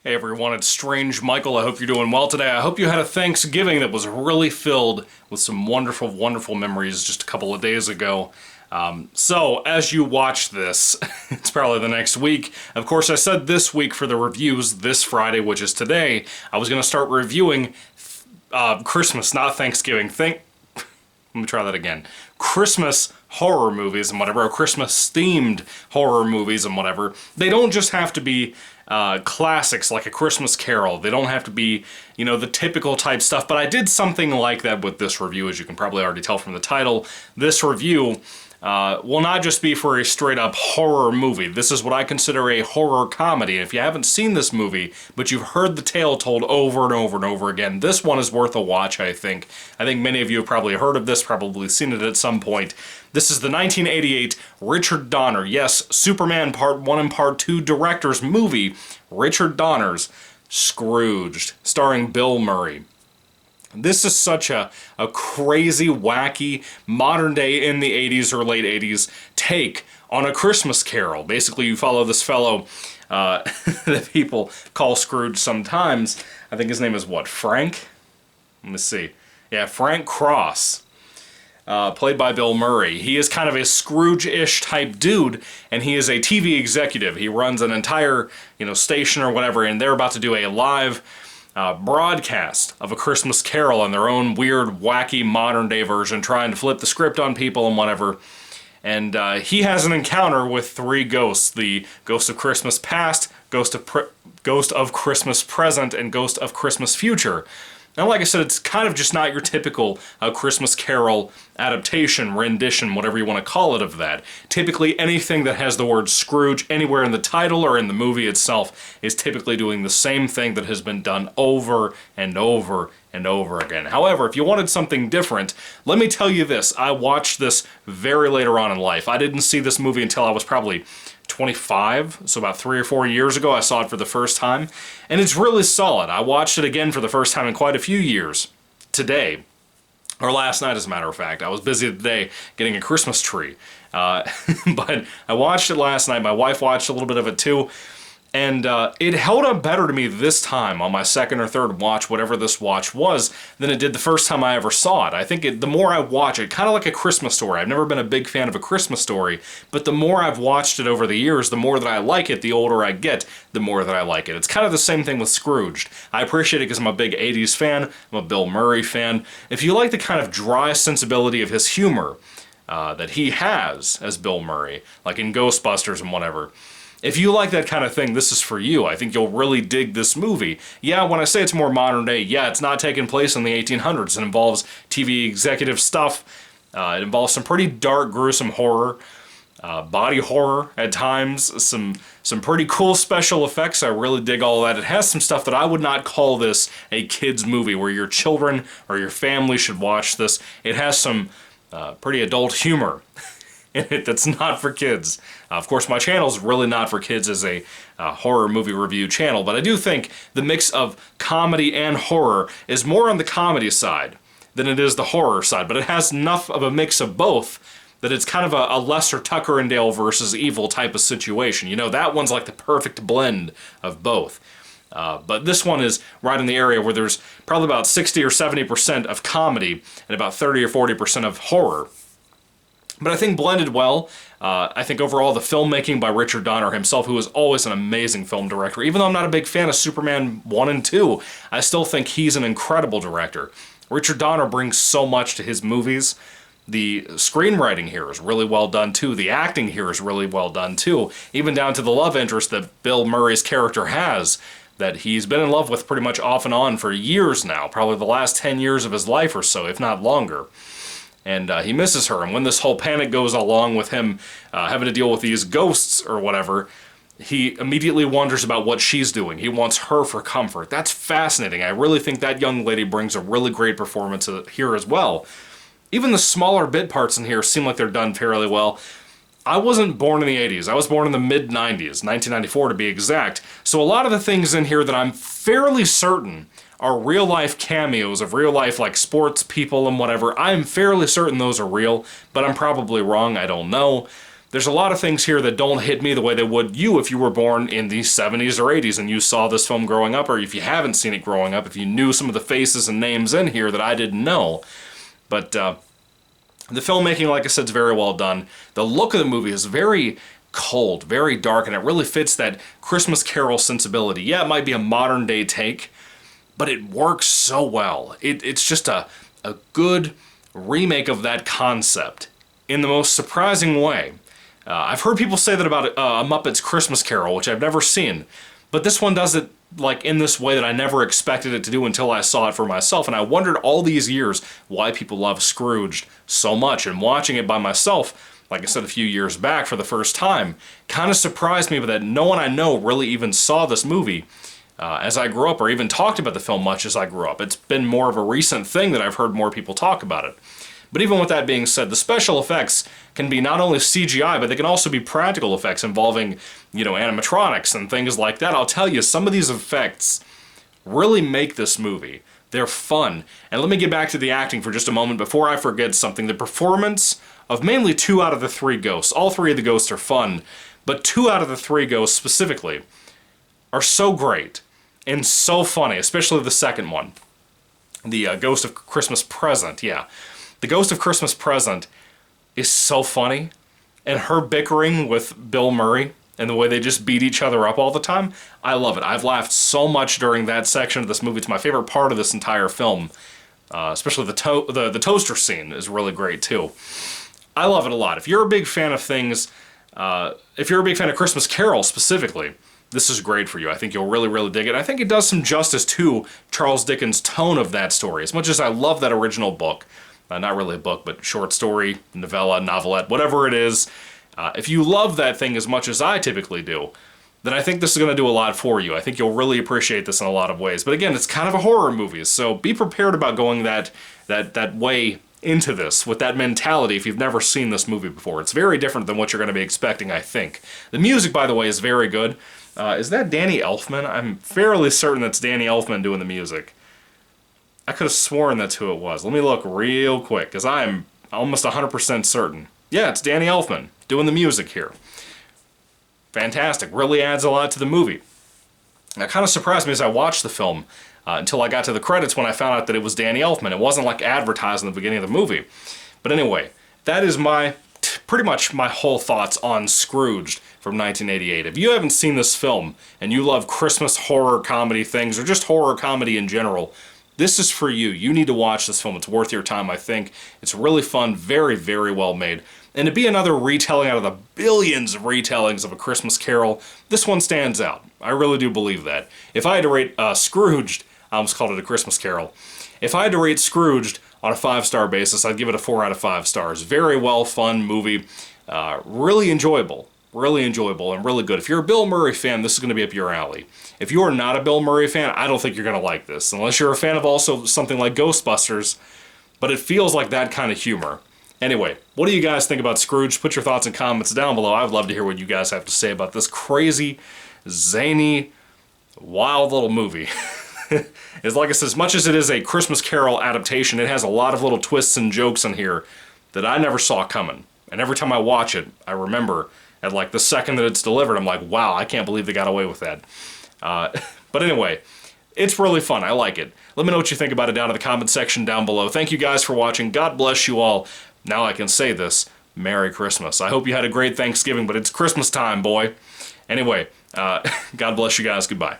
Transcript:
Hey everyone, it's Strange Michael. I hope you're doing well today. I hope you had a Thanksgiving that was really filled with some wonderful, wonderful memories just a couple of days ago. So, as you watch this, it's probably the next week. Of course, I said this week for the reviews, this Friday, which is today, I was going to start reviewing Christmas, not Thanksgiving. Let me try that again. Christmas horror movies and whatever, or Christmas-themed horror movies and whatever. They don't just have to be classics like A Christmas Carol. They don't have to be, you know, the typical type stuff, but I did something like that with this review, as you can probably already tell from the title. This review will not just be for a straight-up horror movie. This is what I consider a horror comedy. If you haven't seen this movie, but you've heard the tale told over and over and over again, this one is worth a watch, I think. I think many of you have probably heard of this, probably seen it at some point. This is the 1988 Richard Donner, yes, Superman Part 1 and Part 2 director's movie, Richard Donner's Scrooged, starring Bill Murray. This is such a crazy, wacky, modern-day in the 80s or late 80s take on A Christmas Carol. Basically, you follow this fellow that people call Scrooge sometimes. I think his name is what, Frank? Let me see. Yeah, Frank Cross. Played by Bill Murray. He is kind of a Scrooge-ish type dude, and he is a TV executive. He runs an entire, station or whatever, and they're about to do a live broadcast of A Christmas Carol in their own weird, wacky, modern-day version, trying to flip the script on people and whatever. And he has an encounter with three ghosts: the Ghost of Christmas Past, Ghost of Christmas Present, and Ghost of Christmas Future. Now, like I said, it's kind of just not your typical Christmas Carol adaptation, rendition, whatever you want to call it, of that. Typically, anything that has the word Scrooge anywhere in the title or in the movie itself is typically doing the same thing that has been done over and over and over again. However, if you wanted something different, let me tell you this. I watched this very later on in life. I didn't see this movie until I was probably 25, so about 3 or 4 years ago I saw it for the first time, and it's really solid. I watched it again for the first time in quite a few years today, or last night as a matter of fact. I was busy today getting a Christmas tree, but I watched it last night. My wife watched a little bit of it too, and it held up better to me this time on my second or third watch, whatever this watch was, than it did the first time I ever saw it. I think the more I watch it, kind of like A Christmas Story. I've never been a big fan of A Christmas Story, but the more I've watched it over the years, the more that I like it. The older I get, the more that I like it. It's kind of the same thing with Scrooged. I appreciate it because I'm a big 80s fan. I'm a Bill Murray fan. If you like the kind of dry sensibility of his humor that he has as Bill Murray, like in Ghostbusters and whatever, if you like that kind of thing, this is for you. I think you'll really dig this movie. Yeah, when I say it's more modern day, yeah, it's not taking place in the 1800s. It involves TV executive stuff. It involves some pretty dark, gruesome horror, body horror at times, some pretty cool special effects. I really dig all that. It has some stuff that I would not call this a kid's movie where your children or your family should watch this. It has some pretty adult humor in it that's not for kids. Of course, my channel is really not for kids as a horror movie review channel, but I do think the mix of comedy and horror is more on the comedy side than it is the horror side, but it has enough of a mix of both that it's kind of a lesser Tucker and Dale versus Evil type of situation. You know, that one's like the perfect blend of both. But this one is right in the area where there's probably about 60 or 70% of comedy and about 30 or 40% of horror. But I think blended well. I think overall the filmmaking by Richard Donner himself, who is always an amazing film director, even though I'm not a big fan of Superman 1 and 2, I still think he's an incredible director. Richard Donner brings so much to his movies. The screenwriting here is really well done too. The acting here is really well done too. Even down to the love interest that Bill Murray's character has, that he's been in love with pretty much off and on for years now, probably the last 10 years of his life or so, if not longer. And he misses her, and when this whole panic goes along with him having to deal with these ghosts or whatever, he immediately wonders about what she's doing. He wants her for comfort. That's fascinating. I really think that young lady brings a really great performance here as well. Even the smaller bit parts in here seem like they're done fairly well. I wasn't born in the 80s. I was born in the mid-90s, 1994 to be exact. So a lot of the things in here that I'm fairly certain are real-life cameos of real-life, like, sports people and whatever. I'm fairly certain those are real, but I'm probably wrong. I don't know. there's a lot of things here that don't hit me the way they would you if you were born in the 70s or 80s and you saw this film growing up, or if you haven't seen it growing up, if you knew some of the faces and names in here that I didn't know. But the filmmaking, like I said, is very well done. The look of the movie is very cold, very dark, and it really fits that Christmas Carol sensibility. Yeah, it might be a modern day take, but it works so well. It's just a good remake of that concept in the most surprising way. I've heard people say that about A Muppet's Christmas Carol, which I've never seen, but this one does it like in this way that I never expected it to do until I saw it for myself, and I wondered all these years why people love Scrooged so much, and watching it by myself, like I said a few years back for the first time, kind of surprised me that no one I know really even saw this movie as I grew up, or even talked about the film much as I grew up. It's been more of a recent thing that I've heard more people talk about it. But even with that being said, the special effects can be not only CGI, but they can also be practical effects involving, animatronics and things like that. I'll tell you, some of these effects really make this movie. They're fun. And let me get back to the acting for just a moment before I forget something. The performance of mainly 2 out of the 3 ghosts. All 3 of the ghosts are fun, but 2 out of the 3 ghosts specifically are so great and so funny, especially the second one. The Ghost of Christmas Present, yeah. The Ghost of Christmas Present is so funny, and her bickering with Bill Murray and the way they just beat each other up all the time, I love it. I've laughed so much during that section of this movie. It's my favorite part of this entire film, especially the toaster scene is really great too. I love it a lot. If you're a big fan of things, if you're a big fan of Christmas Carol specifically, this is great for you. I think you'll really, really dig it. I think it does some justice to Charles Dickens' tone of that story. As much as I love that original book, not really a book, but short story, novella, novelette, whatever it is. If you love that thing as much as I typically do, then I think this is going to do a lot for you. I think you'll really appreciate this in a lot of ways. But again, it's kind of a horror movie, so be prepared about going that way into this, with that mentality if you've never seen this movie before. It's very different than what you're going to be expecting, I think. The music, by the way, is very good. Is that Danny Elfman? I'm fairly certain that's Danny Elfman doing the music. I could have sworn that's who it was. Let me look real quick, because I'm almost 100% certain. Yeah, it's Danny Elfman doing the music here. Fantastic. Really adds a lot to the movie. That kind of surprised me as I watched the film until I got to the credits when I found out that it was Danny Elfman. It wasn't like advertised in the beginning of the movie. But anyway, that is pretty much my whole thoughts on Scrooged from 1988. If you haven't seen this film and you love Christmas horror comedy things, or just horror comedy in general, this is for you. You need to watch this film. It's worth your time, I think. It's really fun, very, very well made. And to be another retelling out of the billions of retellings of A Christmas Carol, this one stands out. I really do believe that. If I had to rate Scrooged, I almost called it A Christmas Carol. If I had to rate Scrooged on a 5-star basis, I'd give it a 4 out of 5 stars. Very well, fun movie. Really enjoyable. Really enjoyable and really good. If you're a Bill Murray fan, this is going to be up your alley. If you are not a Bill Murray fan, I don't think you're going to like this, unless you're a fan of also something like Ghostbusters, but it feels like that kind of humor. Anyway, what do you guys think about Scrooge? Put your thoughts and comments down below. I'd love to hear what you guys have to say about this crazy, zany, wild little movie. It's like I said, as much as it is a Christmas Carol adaptation, it has a lot of little twists and jokes in here that I never saw coming. And every time I watch it, I remember at like the second that it's delivered, I'm like, wow, I can't believe they got away with that. But anyway, it's really fun. I like it. Let me know what you think about it down in the comment section down below. Thank you guys for watching. God bless you all. Now I can say this. Merry Christmas. I hope you had a great Thanksgiving, but it's Christmas time, boy. Anyway, God bless you guys. Goodbye.